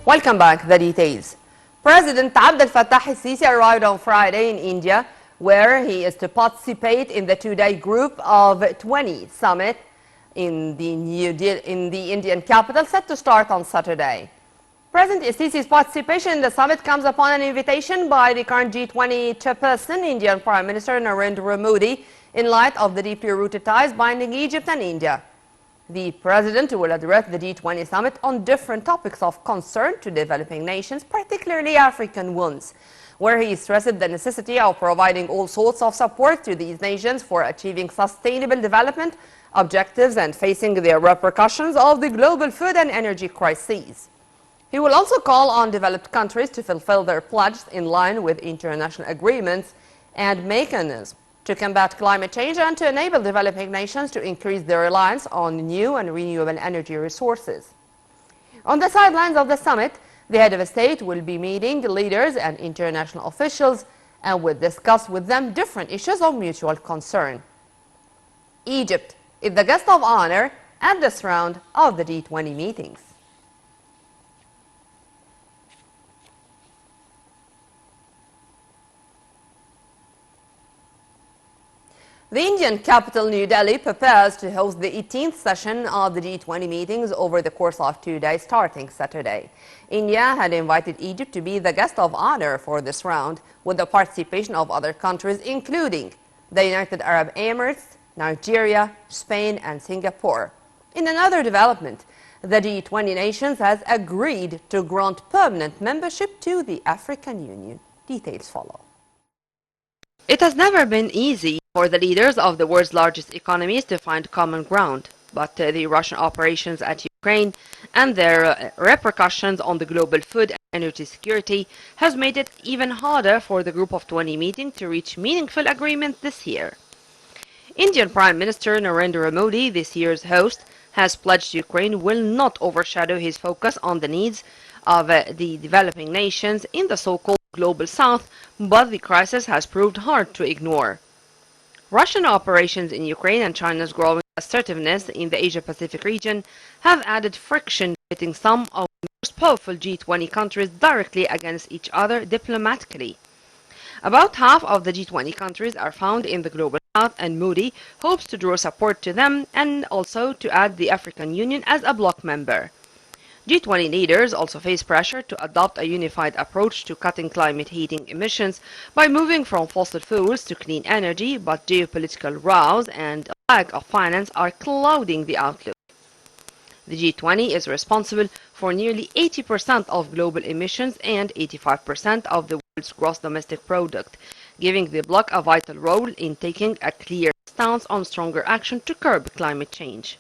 Welcome back. The details. President Abdel Fattah al-Sisi arrived on Friday in India, where he is to participate in the two-day Group of 20 summit in the Indian capital, set to start on Saturday. President al-Sisi's participation in the summit comes upon an invitation by the current G20 chairperson, Indian Prime Minister Narendra Modi, in light of the deeply rooted ties binding Egypt and India. The President will address the G20 summit on different topics of concern to developing nations, particularly African ones, where he stressed the necessity of providing all sorts of support to these nations for achieving sustainable development objectives and facing the repercussions of the global food and energy crises. He will also call on developed countries to fulfill their pledge in line with international agreements and mechanisms to combat climate change and to enable developing nations to increase their reliance on new and renewable energy resources. On the sidelines of the summit, the head of state will be meeting leaders and international officials and will discuss with them different issues of mutual concern. Egypt is the guest of honor at this round of the G20 meetings. The Indian capital, New Delhi, prepares to host the 18th session of the G20 meetings over the course of 2 days starting Saturday. India had invited Egypt to be the guest of honor for this round, with the participation of other countries including the United Arab Emirates, Nigeria, Spain and Singapore. In another development, the G20 nations has agreed to grant permanent membership to the African Union. Details follow. It has never been easy for the leaders of the world's largest economies to find common ground, but the Russian operations at Ukraine and their repercussions on the global food and energy security has made it even harder for the Group of 20 meeting to reach meaningful agreement this year. Indian Prime Minister Narendra Modi, this year's host, has pledged Ukraine will not overshadow his focus on the needs of the developing nations in the so-called Global South, but the crisis has proved hard to ignore. Russian operations in Ukraine and China's growing assertiveness in the Asia-Pacific region have added friction, pitting some of the most powerful G20 countries directly against each other diplomatically. About half of the G20 countries are found in the Global South, and Modi hopes to draw support to them and also to add the African Union as a bloc member. G20 leaders also face pressure to adopt a unified approach to cutting climate heating emissions by moving from fossil fuels to clean energy, but geopolitical rows and a lack of finance are clouding the outlook. The G20 is responsible for nearly 80% of global emissions and 85% of the world's gross domestic product, giving the bloc a vital role in taking a clear stance on stronger action to curb climate change.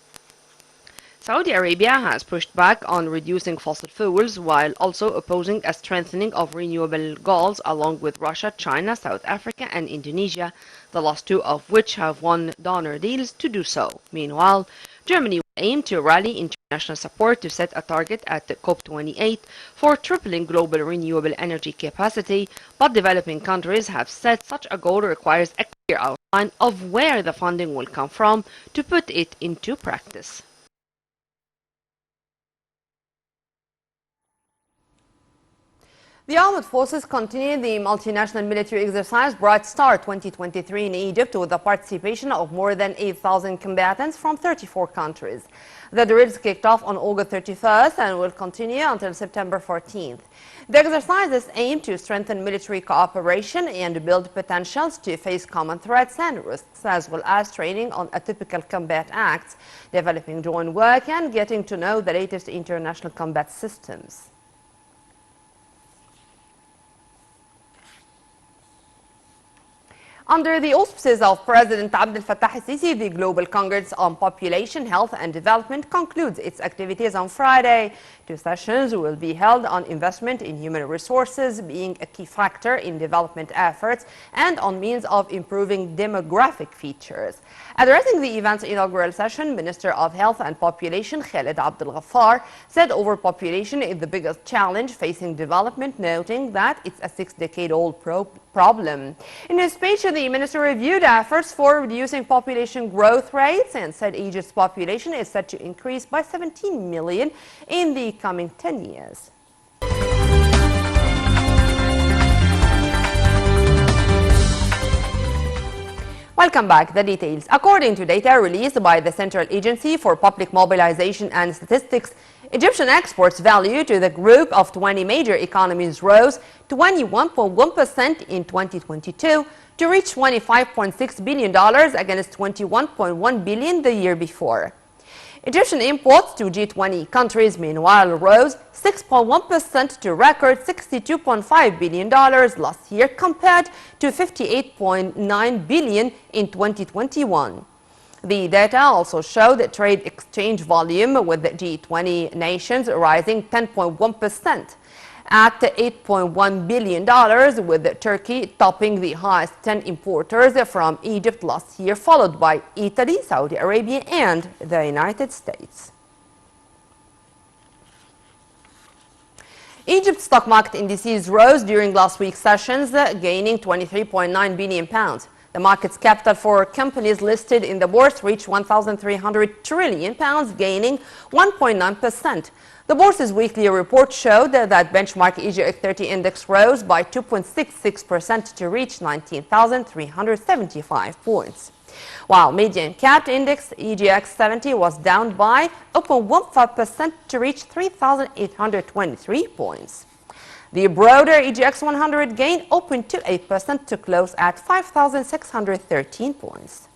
Saudi Arabia has pushed back on reducing fossil fuels while also opposing a strengthening of renewable goals along with Russia, China, South Africa and Indonesia, the last two of which have won donor deals to do so. Meanwhile, Germany will aim to rally international support to set a target at the COP28 for tripling global renewable energy capacity, but developing countries have said such a goal requires a clear outline of where the funding will come from to put it into practice. The armed forces continue the multinational military exercise Bright Star 2023 in Egypt with the participation of more than 8,000 combatants from 34 countries. The drills kicked off on August 31st and will continue until September 14th. The exercise is aimed to strengthen military cooperation and build potentials to face common threats and risks, as well as training on atypical combat acts, developing joint work and getting to know the latest international combat systems. Under the auspices of President Abdel Fattah al-Sisi, the Global Congress on Population, Health and Development concludes its activities on Friday. 2 sessions will be held on investment in human resources being a key factor in development efforts and on means of improving demographic features. Addressing the event's inaugural session, Minister of Health and Population Khalid Abdel Ghaffar said overpopulation is the biggest challenge facing development, noting that it's a 6-decade-old problem. In his speech, the minister reviewed efforts for reducing population growth rates and said Egypt's population is set to increase by 17 million in the coming 10 years. Welcome back. The details. According to data released by the Central Agency for Public Mobilization and Statistics, Egyptian exports value to the group of 20 major economies rose 21.1% in 2022 to reach $25.6 billion against $21.1 billion the year before. Egyptian imports to G20 countries, meanwhile, rose 6.1% to record $62.5 billion last year compared to $58.9 billion in 2021. The data also showed that trade exchange volume with the G20 nations rising 10.1% at $8.1 billion, with Turkey topping the highest 10 importers from Egypt last year, followed by Italy, Saudi Arabia, and the United States. Egypt's stock market indices rose during last week's sessions, gaining £23.9 billion. The market's capital for companies listed in the bourse reached £1,300 trillion, gaining 1.9%. The bourse's weekly report showed that benchmark EGX 30 index rose by 2.66% to reach 19,375 points. While median capped index EGX 70 was down by 0.15% to reach 3,823 points. The broader EGX 100 gained 0.28% to close at 5,613 points.